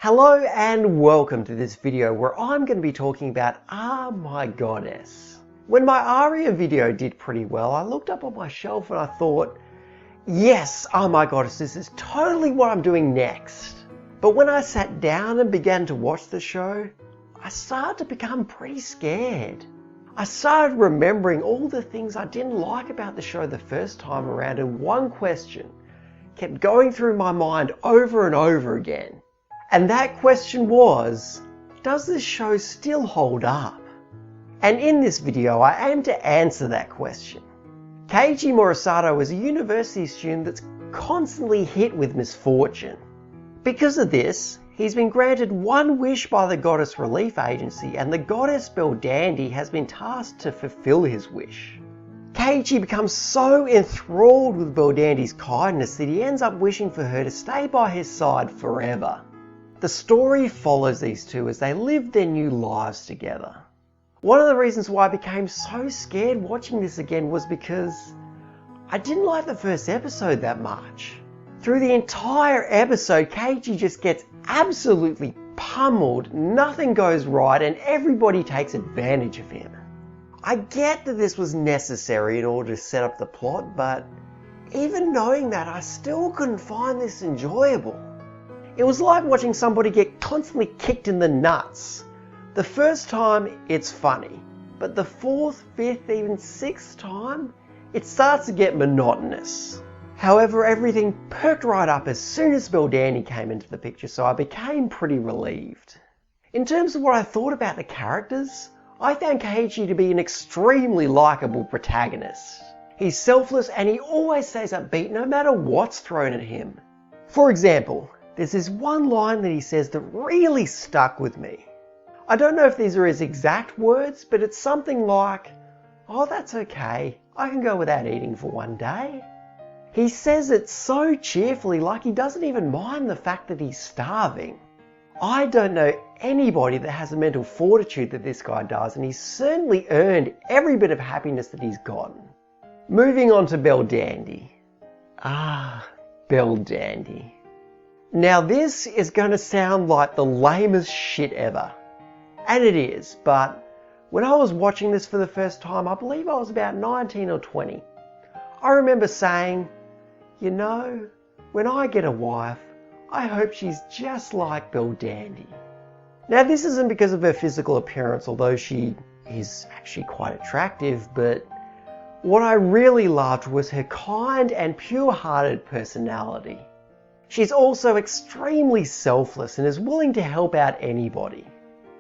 Hello and welcome to this video where I'm going to be talking about Ah My Goddess. When my Aria video did pretty well, I looked up on my shelf and I thought, yes, Ah My Goddess, this is totally what I'm doing next. But when I sat down and began to watch the show, I started to become pretty scared. I started remembering all the things I didn't like about the show the first time around, and one question kept going through my mind over and over again. And that question was, does this show still hold up? And in this video, I aim to answer that question. Keiji Morisato is a university student that's constantly hit with misfortune. Because of this, he's been granted one wish by the Goddess Relief Agency, and the goddess Belldandy has been tasked to fulfill his wish. Keiji becomes so enthralled with Belldandy's kindness that he ends up wishing for her to stay by his side forever. The story follows these two as they live their new lives together. One of the reasons why I became so scared watching this again was because I didn't like the first episode that much. Through the entire episode, Keiji just gets absolutely pummeled, nothing goes right, and everybody takes advantage of him. I get that this was necessary in order to set up the plot, but even knowing that, I still couldn't find this enjoyable. It was like watching somebody get constantly kicked in the nuts. The first time, it's funny, but the fourth, fifth, even sixth time, it starts to get monotonous. However, everything perked right up as soon as Belldandy came into the picture, so I became pretty relieved. In terms of what I thought about the characters, I found Keiji to be an extremely likeable protagonist. He's selfless and he always stays upbeat no matter what's thrown at him. For example, there's this one line that he says that really stuck with me. I don't know if these are his exact words, but it's something like, "Oh, that's okay. I can go without eating for one day." He says it so cheerfully, like he doesn't even mind the fact that he's starving. I don't know anybody that has the mental fortitude that this guy does, and he's certainly earned every bit of happiness that he's gotten. Moving on to Belldandy. Ah, Belldandy. Now this is going to sound like the lamest shit ever. And it is, but when I was watching this for the first time, I believe I was about 19 or 20. I remember saying, you know, when I get a wife, I hope she's just like Belldandy. Now this isn't because of her physical appearance, although she is actually quite attractive, but what I really loved was her kind and pure-hearted personality. She's also extremely selfless and is willing to help out anybody.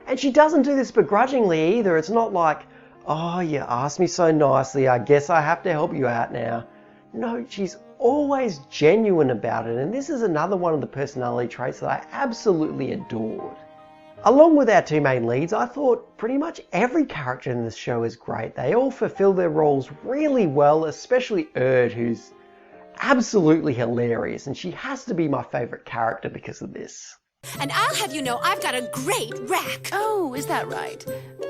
And she doesn't do this begrudgingly either. It's not like, oh, you asked me so nicely, I guess I have to help you out now. No, she's always genuine about it, and this is another one of the personality traits that I absolutely adored. Along with our two main leads, I thought pretty much every character in this show is great. They all fulfill their roles really well, especially Erd, who's absolutely hilarious, and she has to be my favourite character because of this. And I'll have you know I've got a great rack. Oh, is that right?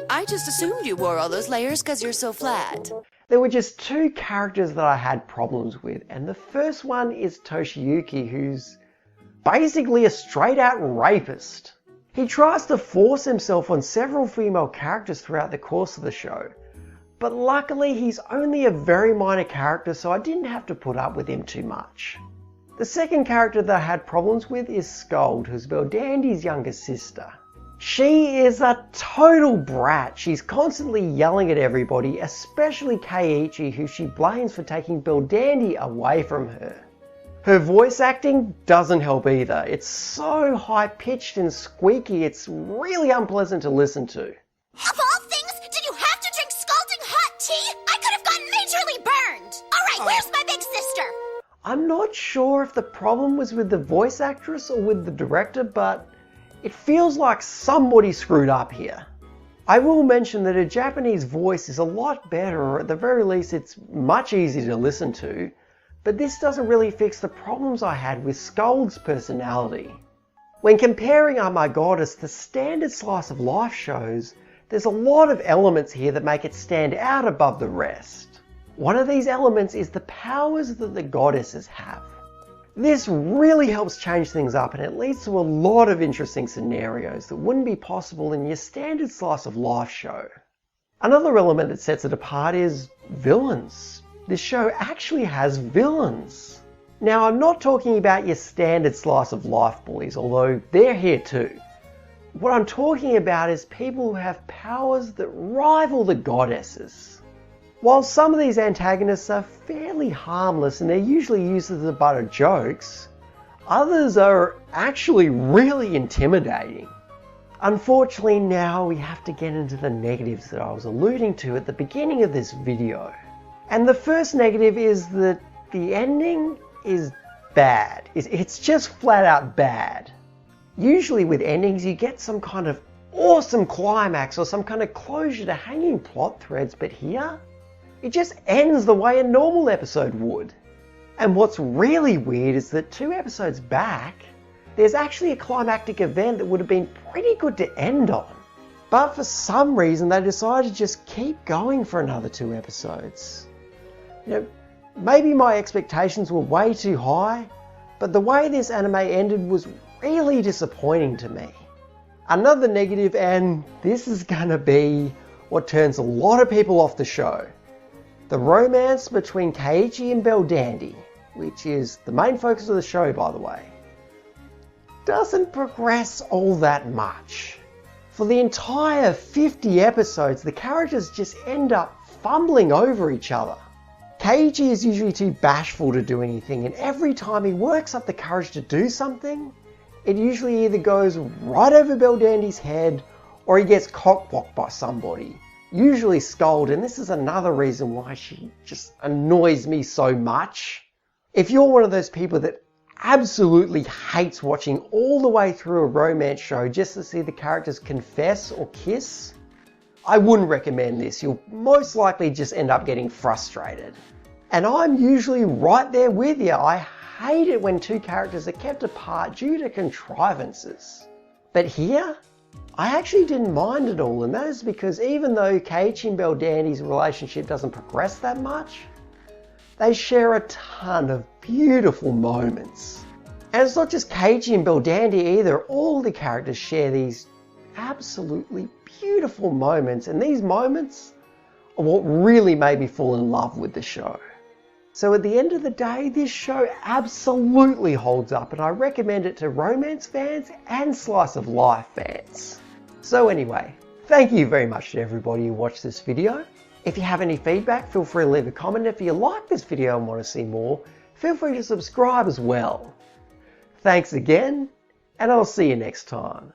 I just assumed you wore all those layers because you're so flat. There were just two characters that I had problems with, and the first one is Toshiyuki, who's basically a straight out rapist. He tries to force himself on several female characters throughout the course of the show, but luckily he's only a very minor character, so I didn't have to put up with him too much. The second character that I had problems with is Skuld, who's Belldandy's younger sister. She is a total brat. She's constantly yelling at everybody, especially Keiichi, who she blames for taking Belldandy away from her. Her voice acting doesn't help either. It's so high-pitched and squeaky, it's really unpleasant to listen to. Of all things, did you have to drink scalding hot tea? I could have gotten majorly burned. All right, where's my big sister? I'm not sure if the problem was with the voice actress or with the director, but it feels like somebody screwed up here. I will mention that a Japanese voice is a lot better, or at the very least it's much easier to listen to, but this doesn't really fix the problems I had with Skuld's personality. When comparing Ah My Goddess to standard slice of life shows, there's a lot of elements here that make it stand out above the rest. One of these elements is the powers that the goddesses have. This really helps change things up, and it leads to a lot of interesting scenarios that wouldn't be possible in your standard slice of life show. Another element that sets it apart is villains. This show actually has villains. Now, I'm not talking about your standard slice of life bullies, although they're here too. What I'm talking about is people who have powers that rival the goddesses. While some of these antagonists are fairly harmless and they're usually used as the butt of jokes, others are actually really intimidating. Unfortunately, now we have to get into the negatives that I was alluding to at the beginning of this video. And the first negative is that the ending is bad. It's just flat out bad. Usually with endings you get some kind of awesome climax or some kind of closure to hanging plot threads, but here it just ends the way a normal episode would. And what's really weird is that 2 episodes back, there's actually a climactic event that would have been pretty good to end on. But for some reason they decided to just keep going for another 2 episodes. Maybe my expectations were way too high, but the way this anime ended was really disappointing to me. Another negative, and this is gonna be what turns a lot of people off the show. The romance between Keiichi and Belldandy, which is the main focus of the show by the way, doesn't progress all that much. For the entire 50 episodes, the characters just end up fumbling over each other. Keiichi is usually too bashful to do anything, and every time he works up the courage to do something, it usually either goes right over Belldandy's head or he gets cock-blocked by somebody. Usually Skuld, and this is another reason why she just annoys me so much. If you're one of those people that absolutely hates watching all the way through a romance show just to see the characters confess or kiss, I wouldn't recommend this. You'll most likely just end up getting frustrated. And I'm usually right there with you. I hate it when 2 characters are kept apart due to contrivances. But here, I actually didn't mind it all, and that is because even though Keiichi and Belldandy's relationship doesn't progress that much, they share a ton of beautiful moments. And it's not just Keiichi and Belldandy either, all the characters share these absolutely beautiful moments, and these moments are what really made me fall in love with the show. So at the end of the day, this show absolutely holds up, and I recommend it to romance fans and slice of life fans. So anyway, thank you very much to everybody who watched this video. If you have any feedback, feel free to leave a comment. If you like this video and want to see more, feel free to subscribe as well. Thanks again, and I'll see you next time.